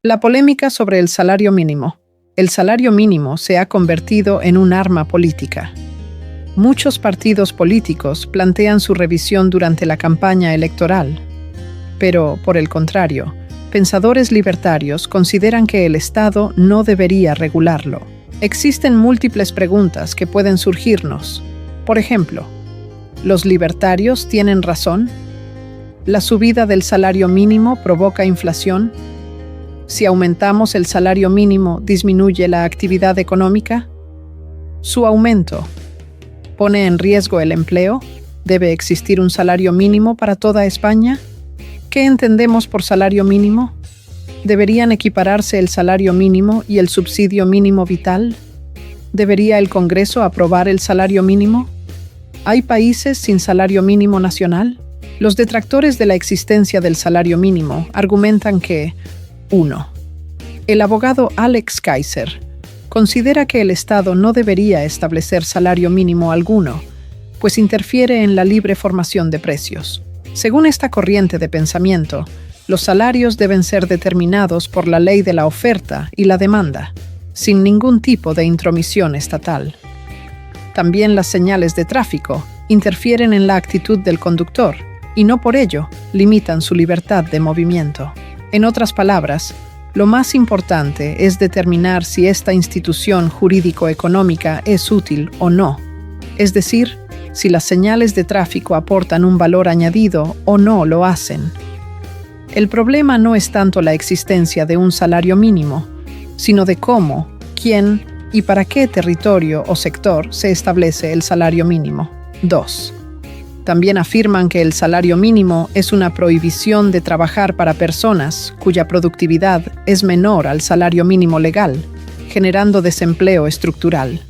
La polémica sobre el salario mínimo. El salario mínimo se ha convertido en un arma política. Muchos partidos políticos plantean su revisión durante la campaña electoral. Pero, por el contrario, pensadores libertarios consideran que el Estado no debería regularlo. Existen múltiples preguntas que pueden surgirnos. Por ejemplo, ¿los libertarios tienen razón? ¿La subida del salario mínimo provoca inflación? Si aumentamos el salario mínimo, ¿disminuye la actividad económica? ¿Su aumento pone en riesgo el empleo? ¿Debe existir un salario mínimo para toda España? ¿Qué entendemos por salario mínimo? ¿Deberían equipararse el salario mínimo y el subsidio mínimo vital? ¿Debería el Congreso aprobar el salario mínimo? ¿Hay países sin salario mínimo nacional? Los detractores de la existencia del salario mínimo argumentan que 1. El abogado Alex Kaiser considera que el Estado no debería establecer salario mínimo alguno, pues interfiere en la libre formación de precios. Según esta corriente de pensamiento, los salarios deben ser determinados por la ley de la oferta y la demanda, sin ningún tipo de intromisión estatal. También las señales de tráfico interfieren en la actitud del conductor y no por ello limitan su libertad de movimiento. En otras palabras, lo más importante es determinar si esta institución jurídico-económica es útil o no, es decir, si las señales de tráfico aportan un valor añadido o no lo hacen. El problema no es tanto la existencia de un salario mínimo, sino de cómo, quién y para qué territorio o sector se establece el salario mínimo. 2. También afirman que el salario mínimo es una prohibición de trabajar para personas cuya productividad es menor al salario mínimo legal, generando desempleo estructural.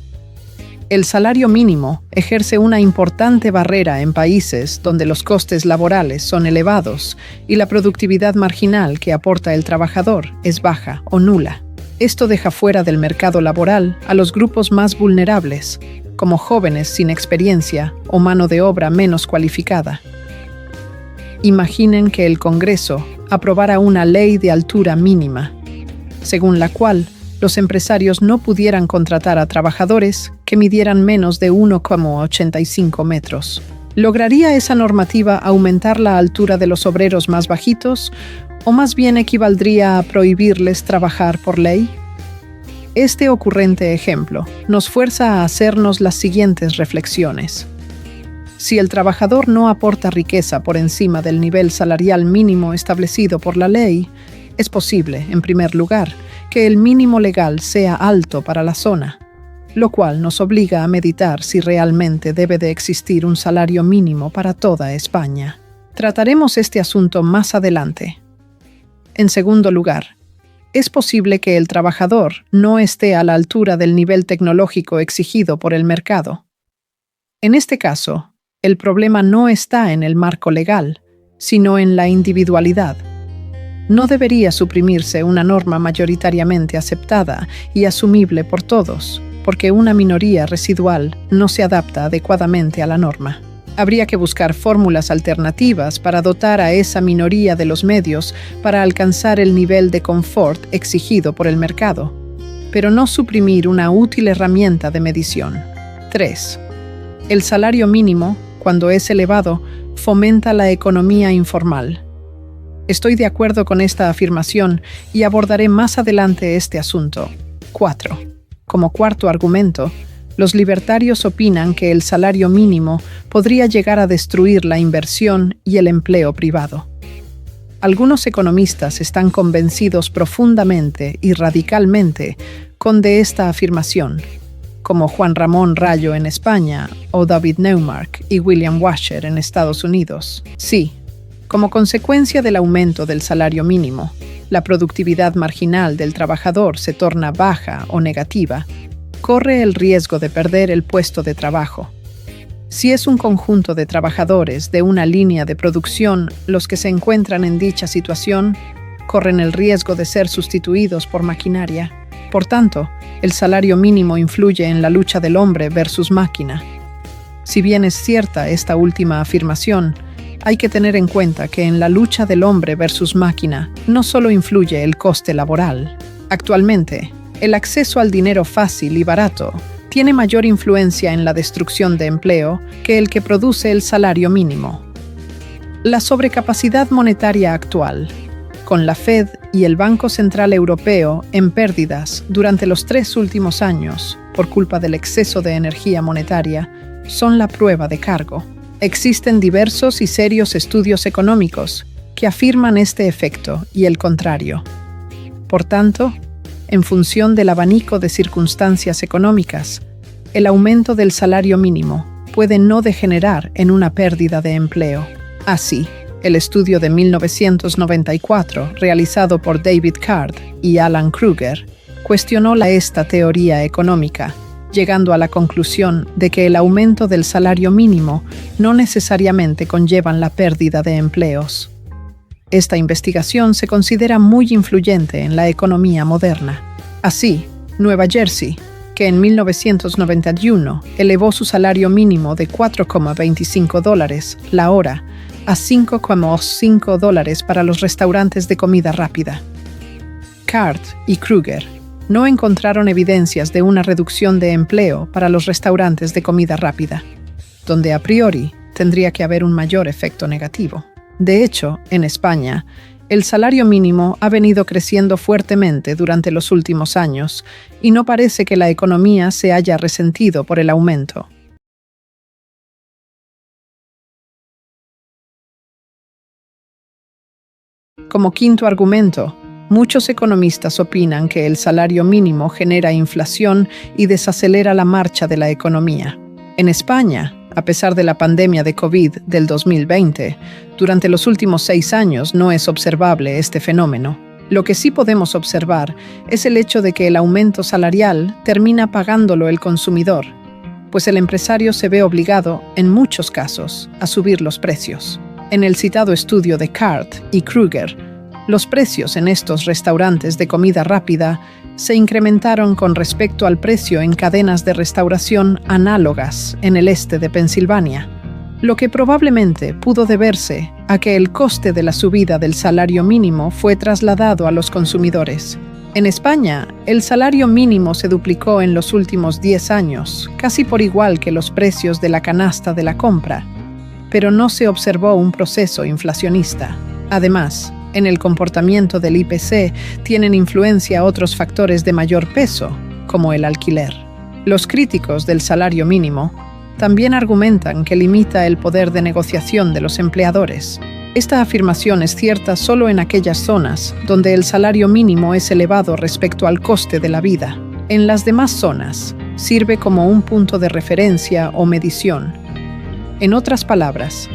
El salario mínimo ejerce una importante barrera en países donde los costes laborales son elevados y la productividad marginal que aporta el trabajador es baja o nula. Esto deja fuera del mercado laboral a los grupos más vulnerables, como jóvenes sin experiencia o mano de obra menos cualificada. Imaginen que el Congreso aprobara una ley de altura mínima, según la cual los empresarios no pudieran contratar a trabajadores que midieran menos de 1,85 metros. ¿Lograría esa normativa aumentar la altura de los obreros más bajitos o más bien equivaldría a prohibirles trabajar por ley? Este ocurrente ejemplo nos fuerza a hacernos las siguientes reflexiones. Si el trabajador no aporta riqueza por encima del nivel salarial mínimo establecido por la ley, es posible, en primer lugar, que el mínimo legal sea alto para la zona, lo cual nos obliga a meditar si realmente debe de existir un salario mínimo para toda España. Trataremos este asunto más adelante. En segundo lugar, es posible que el trabajador no esté a la altura del nivel tecnológico exigido por el mercado. En este caso, el problema no está en el marco legal, sino en la individualidad. No debería suprimirse una norma mayoritariamente aceptada y asumible por todos, porque una minoría residual no se adapta adecuadamente a la norma. Habría que buscar fórmulas alternativas para dotar a esa minoría de los medios para alcanzar el nivel de confort exigido por el mercado, pero no suprimir una útil herramienta de medición. 3. El salario mínimo, cuando es elevado, fomenta la economía informal. Estoy de acuerdo con esta afirmación y abordaré más adelante este asunto. 4. Como cuarto argumento, los libertarios opinan que el salario mínimo podría llegar a destruir la inversión y el empleo privado. Algunos economistas están convencidos profundamente y radicalmente de esta afirmación, como Juan Ramón Rayo en España o David Neumark y William Washer en Estados Unidos. Sí, como consecuencia del aumento del salario mínimo, la productividad marginal del trabajador se torna baja o negativa, corre el riesgo de perder el puesto de trabajo. Si es un conjunto de trabajadores de una línea de producción los que se encuentran en dicha situación, corren el riesgo de ser sustituidos por maquinaria. Por tanto, el salario mínimo influye en la lucha del hombre versus máquina. Si bien es cierta esta última afirmación, hay que tener en cuenta que en la lucha del hombre versus máquina no solo influye el coste laboral. Actualmente, el acceso al dinero fácil y barato tiene mayor influencia en la destrucción de empleo que el que produce el salario mínimo. La sobrecapacidad monetaria actual, con la Fed y el Banco Central Europeo en pérdidas durante los 3 últimos años por culpa del exceso de energía monetaria, son la prueba de cargo. Existen diversos y serios estudios económicos que afirman este efecto y el contrario. Por tanto, en función del abanico de circunstancias económicas, el aumento del salario mínimo puede no degenerar en una pérdida de empleo. Así, el estudio de 1994, realizado por David Card y Alan Krueger, cuestionó esta teoría económica, llegando a la conclusión de que el aumento del salario mínimo no necesariamente conlleva la pérdida de empleos. Esta investigación se considera muy influyente en la economía moderna. Así, Nueva Jersey, que en 1991 elevó su salario mínimo de $4,25 la hora a $5,5 para los restaurantes de comida rápida. Card y Krueger no encontraron evidencias de una reducción de empleo para los restaurantes de comida rápida, donde a priori tendría que haber un mayor efecto negativo. De hecho, en España, el salario mínimo ha venido creciendo fuertemente durante los últimos años y no parece que la economía se haya resentido por el aumento. Como quinto argumento, muchos economistas opinan que el salario mínimo genera inflación y desacelera la marcha de la economía. En España, a pesar de la pandemia de COVID del 2020, durante los últimos 6 años no es observable este fenómeno. Lo que sí podemos observar es el hecho de que el aumento salarial termina pagándolo el consumidor, pues el empresario se ve obligado, en muchos casos, a subir los precios. En el citado estudio de Card y Krueger, los precios en estos restaurantes de comida rápida se incrementaron con respecto al precio en cadenas de restauración análogas en el este de Pensilvania, lo que probablemente pudo deberse a que el coste de la subida del salario mínimo fue trasladado a los consumidores. En España, el salario mínimo se duplicó en los últimos 10 años, casi por igual que los precios de la canasta de la compra, pero no se observó un proceso inflacionista. Además, en el comportamiento del IPC tienen influencia otros factores de mayor peso, como el alquiler. Los críticos del salario mínimo también argumentan que limita el poder de negociación de los empleadores. Esta afirmación es cierta solo en aquellas zonas donde el salario mínimo es elevado respecto al coste de la vida. En las demás zonas, sirve como un punto de referencia o medición. En otras palabras,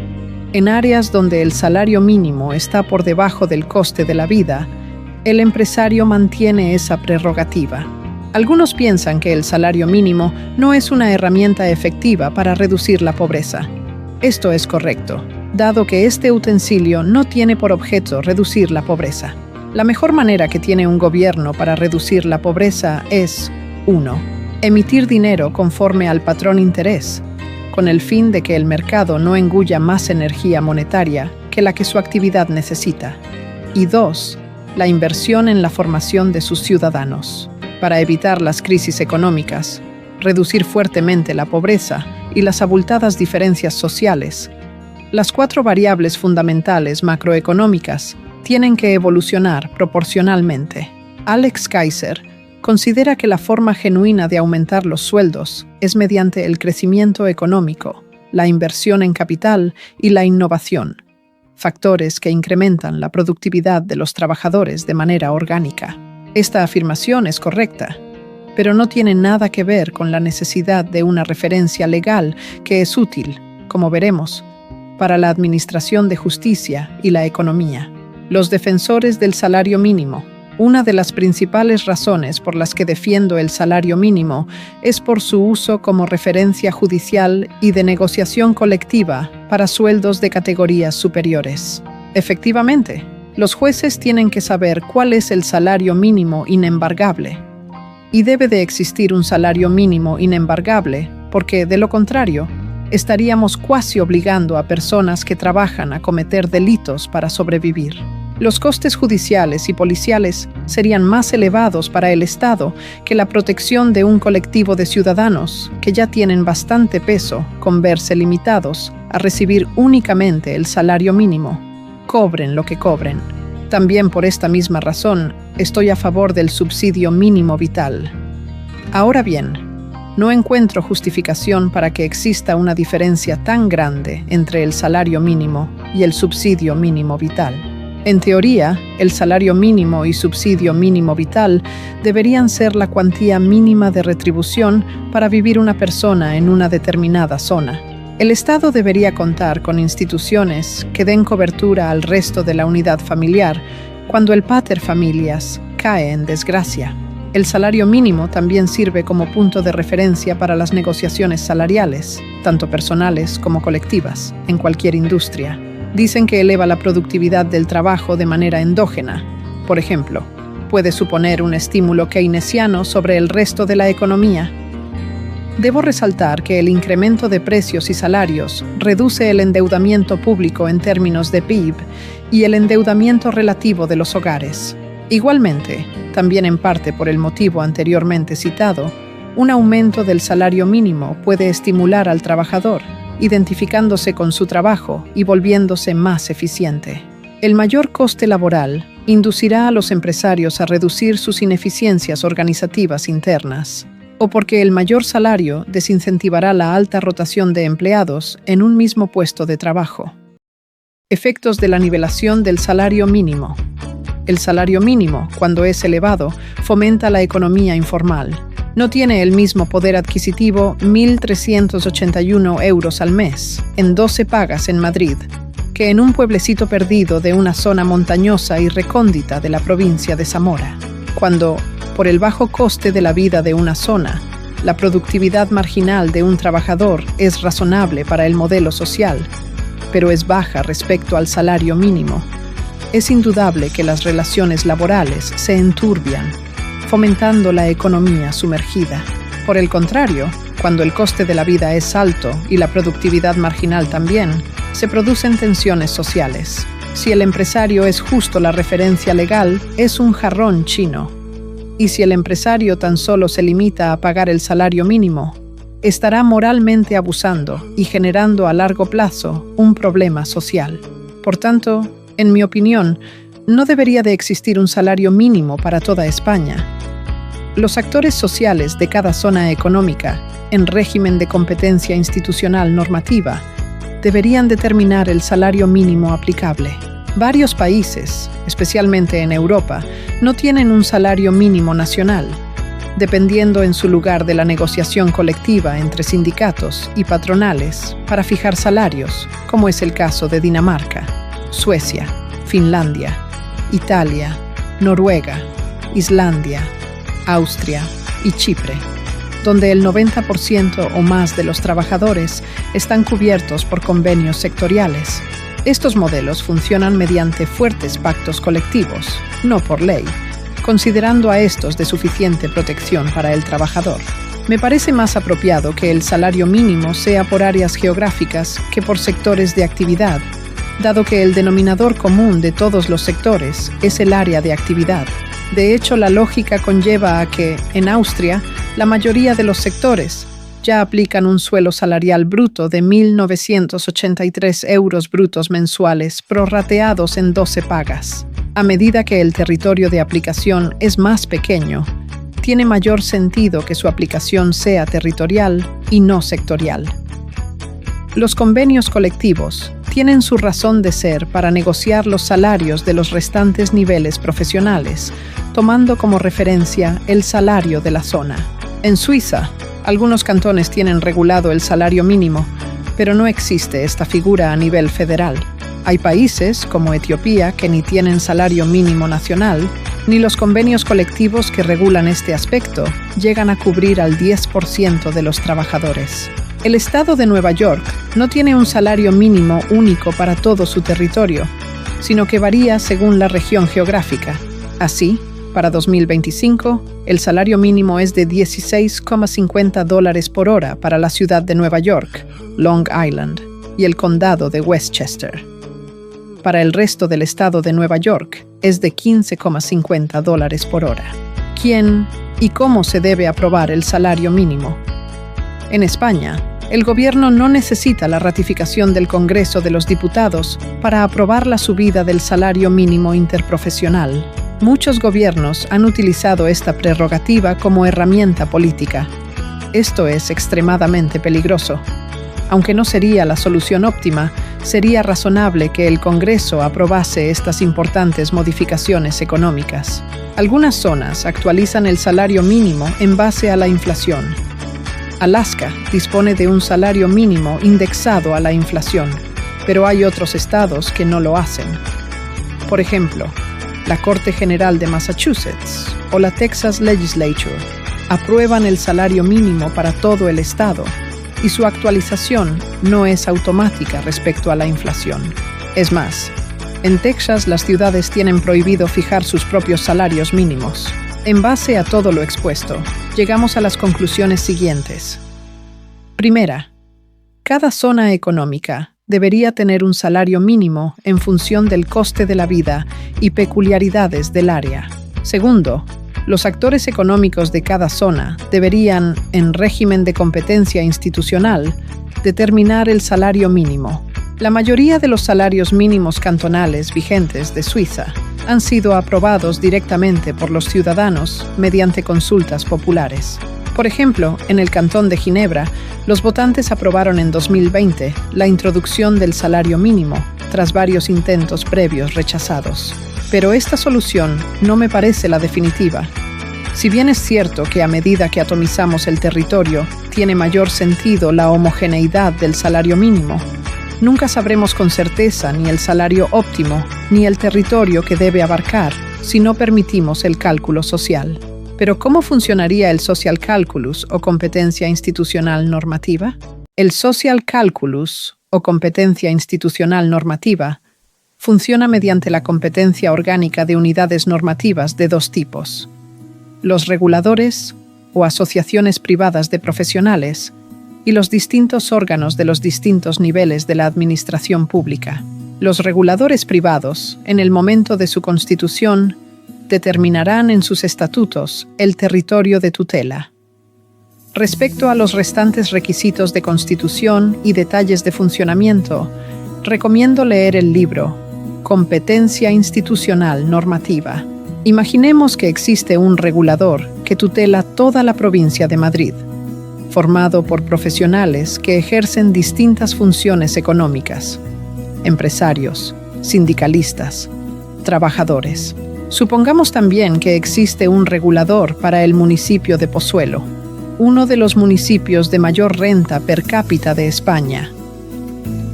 en áreas donde el salario mínimo está por debajo del coste de la vida, el empresario mantiene esa prerrogativa. Algunos piensan que el salario mínimo no es una herramienta efectiva para reducir la pobreza. Esto es correcto, dado que este utensilio no tiene por objeto reducir la pobreza. La mejor manera que tiene un gobierno para reducir la pobreza es 1. Emitir dinero conforme al patrón interés, con el fin de que el mercado no engulla más energía monetaria que la que su actividad necesita. Y 2. La inversión en la formación de sus ciudadanos, para evitar las crisis económicas, reducir fuertemente la pobreza y las abultadas diferencias sociales. Las 4 variables fundamentales macroeconómicas tienen que evolucionar proporcionalmente. Alex Kaiser considera que la forma genuina de aumentar los sueldos es mediante el crecimiento económico, la inversión en capital y la innovación, factores que incrementan la productividad de los trabajadores de manera orgánica. Esta afirmación es correcta, pero no tiene nada que ver con la necesidad de una referencia legal que es útil, como veremos, para la administración de justicia y la economía. Los defensores del salario mínimo. Una de las principales razones por las que defiendo el salario mínimo es por su uso como referencia judicial y de negociación colectiva para sueldos de categorías superiores. Efectivamente, los jueces tienen que saber cuál es el salario mínimo inembargable. Y debe de existir un salario mínimo inembargable, porque, de lo contrario, estaríamos cuasi obligando a personas que trabajan a cometer delitos para sobrevivir. Los costes judiciales y policiales serían más elevados para el Estado que la protección de un colectivo de ciudadanos que ya tienen bastante peso con verse limitados a recibir únicamente el salario mínimo, cobren lo que cobren. También por esta misma razón estoy a favor del subsidio mínimo vital. Ahora bien, no encuentro justificación para que exista una diferencia tan grande entre el salario mínimo y el subsidio mínimo vital. En teoría, el salario mínimo y subsidio mínimo vital deberían ser la cuantía mínima de retribución para vivir una persona en una determinada zona. El Estado debería contar con instituciones que den cobertura al resto de la unidad familiar cuando el pater familias cae en desgracia. El salario mínimo también sirve como punto de referencia para las negociaciones salariales, tanto personales como colectivas, en cualquier industria. Dicen que eleva la productividad del trabajo de manera endógena. Por ejemplo, puede suponer un estímulo keynesiano sobre el resto de la economía. Debo resaltar que el incremento de precios y salarios reduce el endeudamiento público en términos de PIB y el endeudamiento relativo de los hogares. Igualmente, también en parte por el motivo anteriormente citado, un aumento del salario mínimo puede estimular al trabajador, identificándose con su trabajo y volviéndose más eficiente. El mayor coste laboral inducirá a los empresarios a reducir sus ineficiencias organizativas internas, o porque el mayor salario desincentivará la alta rotación de empleados en un mismo puesto de trabajo. Efectos de la nivelación del salario mínimo. El salario mínimo, cuando es elevado, fomenta la economía informal. No tiene el mismo poder adquisitivo 1.381 euros al mes, en 12 pagas en Madrid, que en un pueblecito perdido de una zona montañosa y recóndita de la provincia de Zamora. Cuando, por el bajo coste de la vida de una zona, la productividad marginal de un trabajador es razonable para el modelo social, pero es baja respecto al salario mínimo, es indudable que las relaciones laborales se enturbian, fomentando la economía sumergida. Por el contrario, cuando el coste de la vida es alto y la productividad marginal también, se producen tensiones sociales. Si el empresario es justo la referencia legal, es un jarrón chino. Y si el empresario tan solo se limita a pagar el salario mínimo, estará moralmente abusando y generando a largo plazo un problema social. Por tanto, en mi opinión, no debería de existir un salario mínimo para toda España. Los actores sociales de cada zona económica, en régimen de competencia institucional normativa, deberían determinar el salario mínimo aplicable. Varios países, especialmente en Europa, no tienen un salario mínimo nacional, dependiendo en su lugar de la negociación colectiva entre sindicatos y patronales para fijar salarios, como es el caso de Dinamarca, Suecia, Finlandia, Italia, Noruega, Islandia, Austria y Chipre, donde el 90% o más de los trabajadores están cubiertos por convenios sectoriales. Estos modelos funcionan mediante fuertes pactos colectivos, no por ley, considerando a estos de suficiente protección para el trabajador. Me parece más apropiado que el salario mínimo sea por áreas geográficas que por sectores de actividad, dado que el denominador común de todos los sectores es el área de actividad. De hecho, la lógica conlleva a que, en Austria, la mayoría de los sectores ya aplican un suelo salarial bruto de 1.983 euros brutos mensuales prorrateados en 12 pagas. A medida que el territorio de aplicación es más pequeño, tiene mayor sentido que su aplicación sea territorial y no sectorial. Los convenios colectivos tienen su razón de ser para negociar los salarios de los restantes niveles profesionales, tomando como referencia el salario de la zona. En Suiza, algunos cantones tienen regulado el salario mínimo, pero no existe esta figura a nivel federal. Hay países, como Etiopía, que ni tienen salario mínimo nacional, ni los convenios colectivos que regulan este aspecto llegan a cubrir al 10% de los trabajadores. El estado de Nueva York no tiene un salario mínimo único para todo su territorio, sino que varía según la región geográfica. Así, para 2025, el salario mínimo es de $16,50 por hora para la ciudad de Nueva York, Long Island y el condado de Westchester. Para el resto del estado de Nueva York es de $15,50 por hora. ¿Quién y cómo se debe aprobar el salario mínimo? En España, el gobierno no necesita la ratificación del Congreso de los Diputados para aprobar la subida del salario mínimo interprofesional. Muchos gobiernos han utilizado esta prerrogativa como herramienta política. Esto es extremadamente peligroso. Aunque no sería la solución óptima, sería razonable que el Congreso aprobase estas importantes modificaciones económicas. Algunas zonas actualizan el salario mínimo en base a la inflación. Alaska dispone de un salario mínimo indexado a la inflación, pero hay otros estados que no lo hacen. Por ejemplo, la Corte General de Massachusetts o la Texas Legislature aprueban el salario mínimo para todo el estado, y su actualización no es automática respecto a la inflación. Es más, en Texas las ciudades tienen prohibido fijar sus propios salarios mínimos. En base a todo lo expuesto, llegamos a las conclusiones siguientes. Primera, cada zona económica debería tener un salario mínimo en función del coste de la vida y peculiaridades del área. Segundo, los actores económicos de cada zona deberían, en régimen de competencia institucional, determinar el salario mínimo. La mayoría de los salarios mínimos cantonales vigentes de Suiza han sido aprobados directamente por los ciudadanos mediante consultas populares. Por ejemplo, en el Cantón de Ginebra, los votantes aprobaron en 2020 la introducción del salario mínimo, tras varios intentos previos rechazados. Pero esta solución no me parece la definitiva. Si bien es cierto que a medida que atomizamos el territorio, tiene mayor sentido la homogeneidad del salario mínimo, nunca sabremos con certeza ni el salario óptimo ni el territorio que debe abarcar si no permitimos el cálculo social. Pero ¿cómo funcionaría el social calculus o competencia institucional normativa? El social calculus o competencia institucional normativa funciona mediante la competencia orgánica de unidades normativas de dos tipos: los reguladores o asociaciones privadas de profesionales y los distintos órganos de los distintos niveles de la administración pública. Los reguladores privados, en el momento de su constitución, determinarán en sus estatutos el territorio de tutela. Respecto a los restantes requisitos de constitución y detalles de funcionamiento, recomiendo leer el libro Competencia Institucional Normativa. Imaginemos que existe un regulador que tutela toda la provincia de Madrid, formado por profesionales que ejercen distintas funciones económicas: empresarios, sindicalistas, trabajadores. Supongamos también que existe un regulador para el municipio de Pozuelo, uno de los municipios de mayor renta per cápita de España.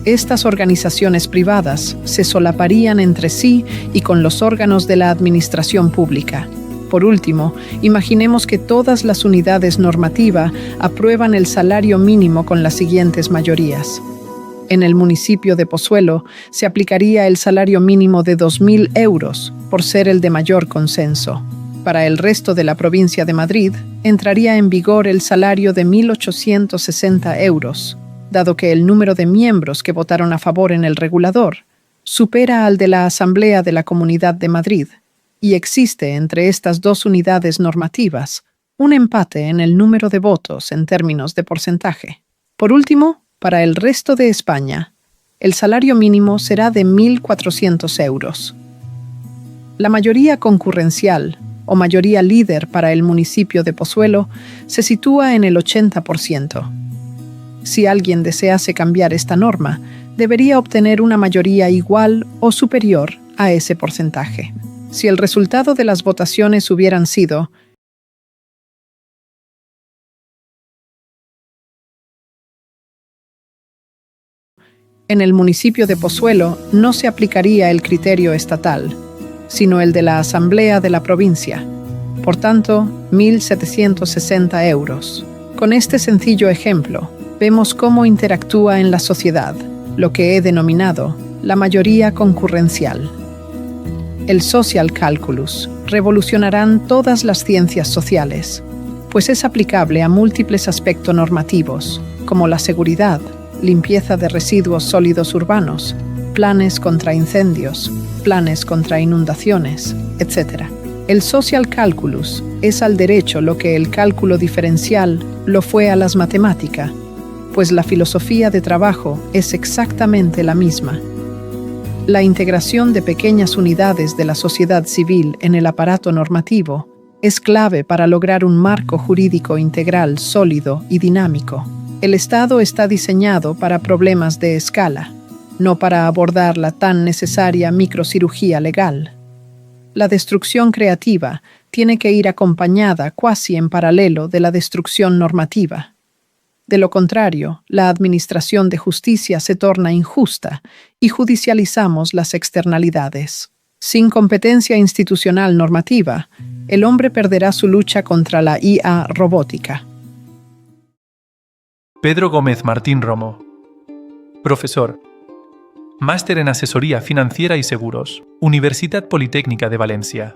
Estas organizaciones privadas se solaparían entre sí y con los órganos de la administración pública. Por último, imaginemos que todas las unidades normativas aprueban el salario mínimo con las siguientes mayorías. En el municipio de Pozuelo se aplicaría el salario mínimo de 2.000 euros, por ser el de mayor consenso. Para el resto de la provincia de Madrid, entraría en vigor el salario de 1.860 euros, dado que el número de miembros que votaron a favor en el regulador supera al de la Asamblea de la Comunidad de Madrid, y existe entre estas dos unidades normativas un empate en el número de votos en términos de porcentaje. Por último, para el resto de España, el salario mínimo será de 1.400 euros. La mayoría concurrencial o mayoría líder para el municipio de Pozuelo se sitúa en el 80%. Si alguien desease cambiar esta norma, debería obtener una mayoría igual o superior a ese porcentaje. Si el resultado de las votaciones hubieran sido en el municipio de Pozuelo, no se aplicaría el criterio estatal, sino el de la Asamblea de la provincia. Por tanto, 1.760 euros. Con este sencillo ejemplo, vemos cómo interactúa en la sociedad lo que he denominado la mayoría concurrencial. El social calculus revolucionarán todas las ciencias sociales, pues es aplicable a múltiples aspectos normativos, como la seguridad, limpieza de residuos sólidos urbanos, planes contra incendios, planes contra inundaciones, etc. El social calculus es al derecho lo que el cálculo diferencial lo fue a las matemáticas, pues la filosofía de trabajo es exactamente la misma. La integración de pequeñas unidades de la sociedad civil en el aparato normativo es clave para lograr un marco jurídico integral, sólido y dinámico. El Estado está diseñado para problemas de escala, no para abordar la tan necesaria microcirugía legal. La destrucción creativa tiene que ir acompañada casi en paralelo de la destrucción normativa. De lo contrario, la administración de justicia se torna injusta y judicializamos las externalidades. Sin competencia institucional normativa, el hombre perderá su lucha contra la IA robótica. Pedro Gómez Martín Romo, profesor, máster en Asesoría Financiera y Seguros, Universidad Politécnica de Valencia.